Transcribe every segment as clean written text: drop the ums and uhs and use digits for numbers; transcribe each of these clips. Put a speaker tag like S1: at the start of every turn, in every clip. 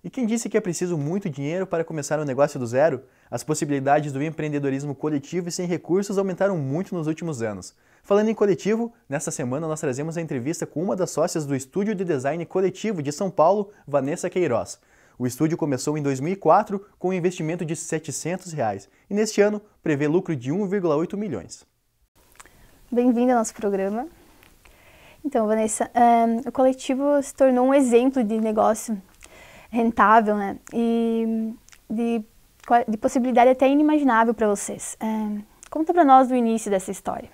S1: E quem disse que é preciso muito dinheiro para começar um negócio do zero? As possibilidades do empreendedorismo coletivo e sem recursos aumentaram muito nos últimos anos. Falando em coletivo, nesta semana nós trazemos a entrevista com uma das sócias do estúdio de design coletivo de São Paulo, Vanessa Queiroz. O estúdio começou em 2004 com um investimento de R$ 700 e neste ano prevê lucro de 1,8 milhões.
S2: Bem-vinda ao nosso programa. Então, Vanessa, o coletivo se tornou um exemplo de negócio rentável, né? E de possibilidade até inimaginável para vocês. Conta para nós do início dessa história.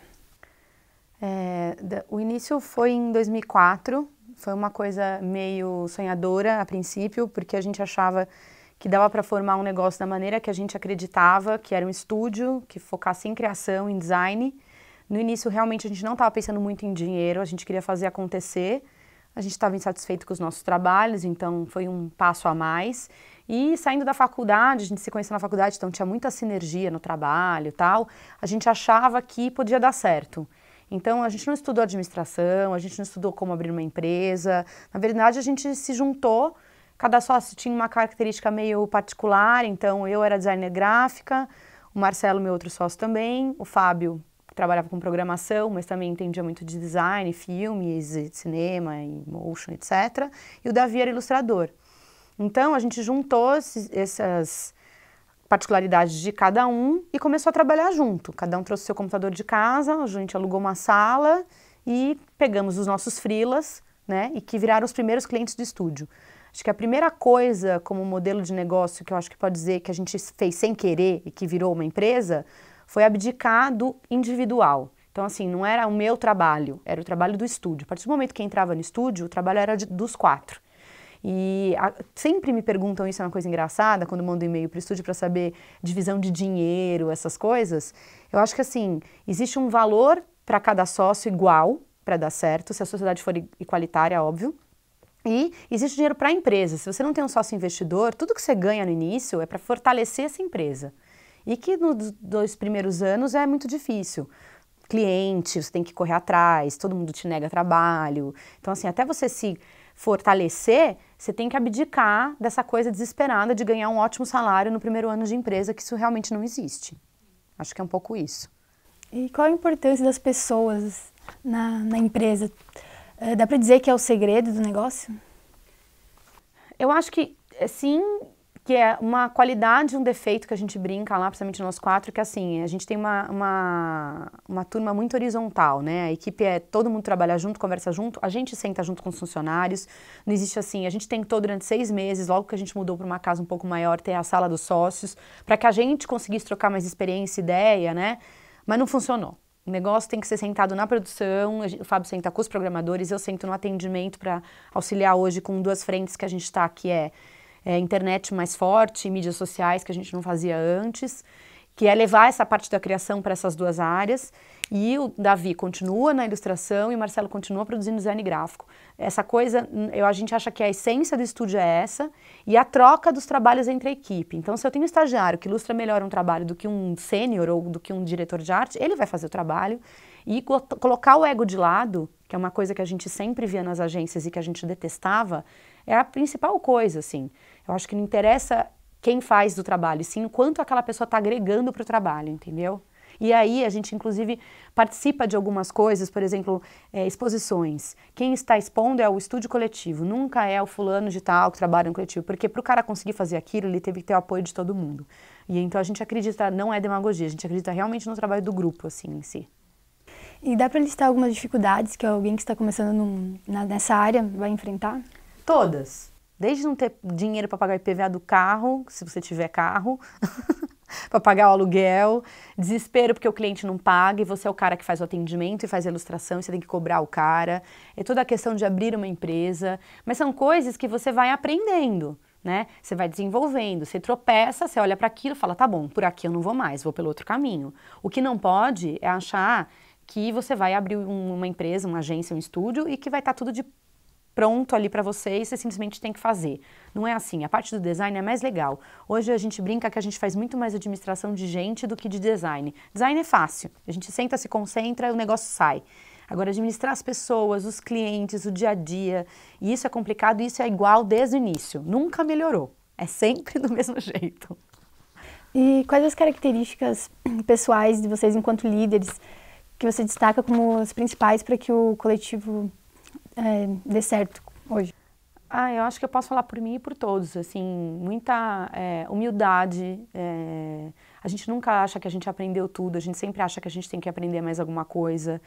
S3: O início foi em 2004, foi uma coisa meio sonhadora a princípio, porque a gente achava que dava para formar um negócio da maneira que a gente acreditava, que era um estúdio, que focasse em criação, em design. No início, realmente, a gente não estava pensando muito em dinheiro, a gente queria fazer acontecer. A gente estava insatisfeito com os nossos trabalhos, então foi um passo a mais. E saindo da faculdade, a gente se conheceu na faculdade, então tinha muita sinergia no trabalho e tal, a gente achava que podia dar certo. Então, a gente não estudou administração, a gente não estudou como abrir uma empresa. Na verdade, a gente se juntou, cada sócio tinha uma característica meio particular, então eu era designer gráfica, o Marcelo, meu outro sócio também, o Fábio, trabalhava com programação, mas também entendia muito de design, filmes, cinema, e motion, etc. E o Davi era ilustrador. Então, a gente juntou essas particularidades de cada um e começou a trabalhar junto. Cada um trouxe seu computador de casa, a gente alugou uma sala e pegamos os nossos freelas, né, e que viraram os primeiros clientes do estúdio. Acho que a primeira coisa como modelo de negócio que eu acho que pode dizer que a gente fez sem querer e que virou uma empresa foi abdicar do individual. Então, assim, não era o meu trabalho, era o trabalho do estúdio. A partir do momento que entrava no estúdio, o trabalho era dos 4. E sempre me perguntam, isso é uma coisa engraçada, quando eu mando e-mail para o estúdio para saber divisão de dinheiro, essas coisas. Eu acho que, assim, existe um valor para cada sócio igual para dar certo, se a sociedade for igualitária, óbvio. E existe dinheiro para a empresa. Se você não tem um sócio investidor, tudo que você ganha no início é para fortalecer essa empresa. E que nos 2 primeiros anos é muito difícil. Cliente, você tem que correr atrás, todo mundo te nega trabalho. Então, assim, até você se fortalecer, você tem que abdicar dessa coisa desesperada de ganhar um ótimo salário no primeiro ano de empresa, que isso realmente não existe. Acho que é um pouco isso.
S2: E qual a importância das pessoas na empresa? Dá para dizer que é o segredo do negócio?
S3: Eu acho que, sim, que é uma qualidade, um defeito que a gente brinca lá, principalmente nós 4, que assim, a gente tem uma turma muito horizontal, né? A equipe todo mundo trabalha junto, conversa junto, a gente senta junto com os funcionários, não existe assim, a gente tentou durante 6 meses, logo que a gente mudou para uma casa um pouco maior, ter a sala dos sócios, para que a gente conseguisse trocar mais experiência, ideia, né? Mas não funcionou. O negócio tem que ser sentado na produção, o Fábio senta com os programadores, eu sento no atendimento para auxiliar hoje com 2 frentes que a gente está, que é internet mais forte, mídias sociais, que a gente não fazia antes, que é levar essa parte da criação para essas 2 áreas, e o Davi continua na ilustração e o Marcelo continua produzindo design gráfico. Essa coisa, a gente acha que a essência do estúdio é essa, e a troca dos trabalhos entre a equipe. Então, se eu tenho um estagiário que ilustra melhor um trabalho do que um sênior ou do que um diretor de arte, ele vai fazer o trabalho, e colocar o ego de lado, que é uma coisa que a gente sempre via nas agências e que a gente detestava, é a principal coisa, assim. Eu acho que não interessa quem faz do trabalho, sim o quanto aquela pessoa está agregando para o trabalho, entendeu? E aí a gente, inclusive, participa de algumas coisas, por exemplo, exposições. Quem está expondo é o estúdio coletivo, nunca é o fulano de tal que trabalha no coletivo, porque para o cara conseguir fazer aquilo, ele teve que ter o apoio de todo mundo. E então a gente acredita, não é demagogia, a gente acredita realmente no trabalho do grupo, assim, em si.
S2: E dá para listar algumas dificuldades que alguém que está começando nessa área vai enfrentar?
S3: Todas. Desde não ter dinheiro para pagar o IPVA do carro, se você tiver carro, para pagar o aluguel, desespero porque o cliente não paga e você é o cara que faz o atendimento e faz a ilustração e você tem que cobrar o cara. É toda a questão de abrir uma empresa, mas são coisas que você vai aprendendo, né? Você vai desenvolvendo, você tropeça, você olha para aquilo e fala, tá bom, por aqui eu não vou mais, vou pelo outro caminho. O que não pode é achar que você vai abrir uma empresa, uma agência, um estúdio e que vai estar tudo de pronto ali para você e você simplesmente tem que fazer. Não é assim, a parte do design é mais legal. Hoje a gente brinca que a gente faz muito mais administração de gente do que de design. Design é fácil, a gente senta, se concentra e o negócio sai. Agora, administrar as pessoas, os clientes, o dia a dia, e isso é complicado, e isso é igual desde o início. Nunca melhorou. É sempre do mesmo jeito.
S2: E quais as características pessoais de vocês enquanto líderes que você destaca como as principais para que o coletivo dê certo hoje?
S3: Eu acho que eu posso falar por mim e por todos, assim, muita humildade, a gente nunca acha que a gente aprendeu tudo, a gente sempre acha que a gente tem que aprender mais alguma coisa,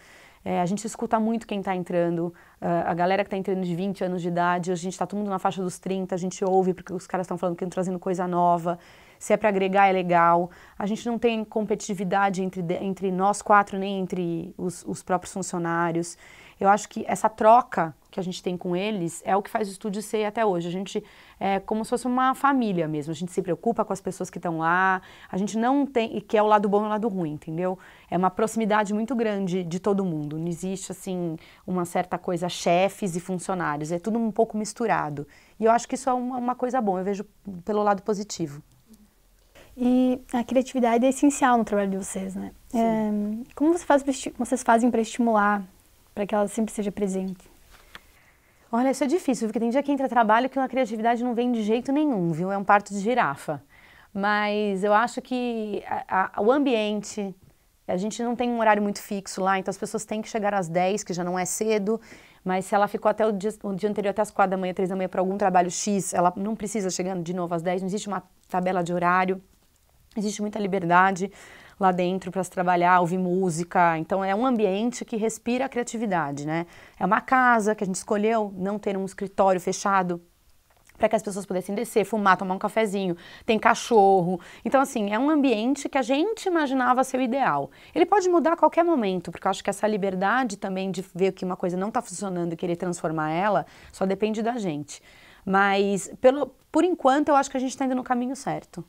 S3: a gente escuta muito quem está entrando, a galera que está entrando de 20 anos de idade, a gente está todo mundo na faixa dos 30, a gente ouve porque os caras estão falando que estão trazendo coisa nova, se é para agregar é legal, a gente não tem competitividade entre nós quatro, nem entre os próprios funcionários. Eu acho que essa troca que a gente tem com eles é o que faz o estúdio ser até hoje. A gente é como se fosse uma família mesmo, a gente se preocupa com as pessoas que estão lá, a gente não tem, que é o lado bom e o lado ruim, entendeu? É uma proximidade muito grande de todo mundo, não existe assim uma certa coisa chefes e funcionários, é tudo um pouco misturado. E eu acho que isso é uma coisa boa, eu vejo pelo lado positivo.
S2: E a criatividade é essencial no trabalho de vocês, né? Como vocês fazem para estimular, para que ela sempre seja presente?
S3: Olha, isso é difícil, porque tem dia que entra trabalho que a criatividade não vem de jeito nenhum, viu? É um parto de girafa. Mas eu acho que o ambiente, a gente não tem um horário muito fixo lá, então as pessoas têm que chegar às 10, que já não é cedo, mas se ela ficou até o dia anterior, até as 4 da manhã, 3 da manhã, para algum trabalho X, ela não precisa chegar de novo às 10, não existe uma tabela de horário, existe muita liberdade lá dentro para se trabalhar, ouvir música, então é um ambiente que respira a criatividade, né? É uma casa que a gente escolheu não ter um escritório fechado para que as pessoas pudessem descer, fumar, tomar um cafezinho, tem cachorro, então assim, é um ambiente que a gente imaginava ser o ideal. Ele pode mudar a qualquer momento, porque eu acho que essa liberdade também de ver que uma coisa não está funcionando e querer transformar ela, só depende da gente. Mas, por enquanto, eu acho que a gente está indo no caminho certo.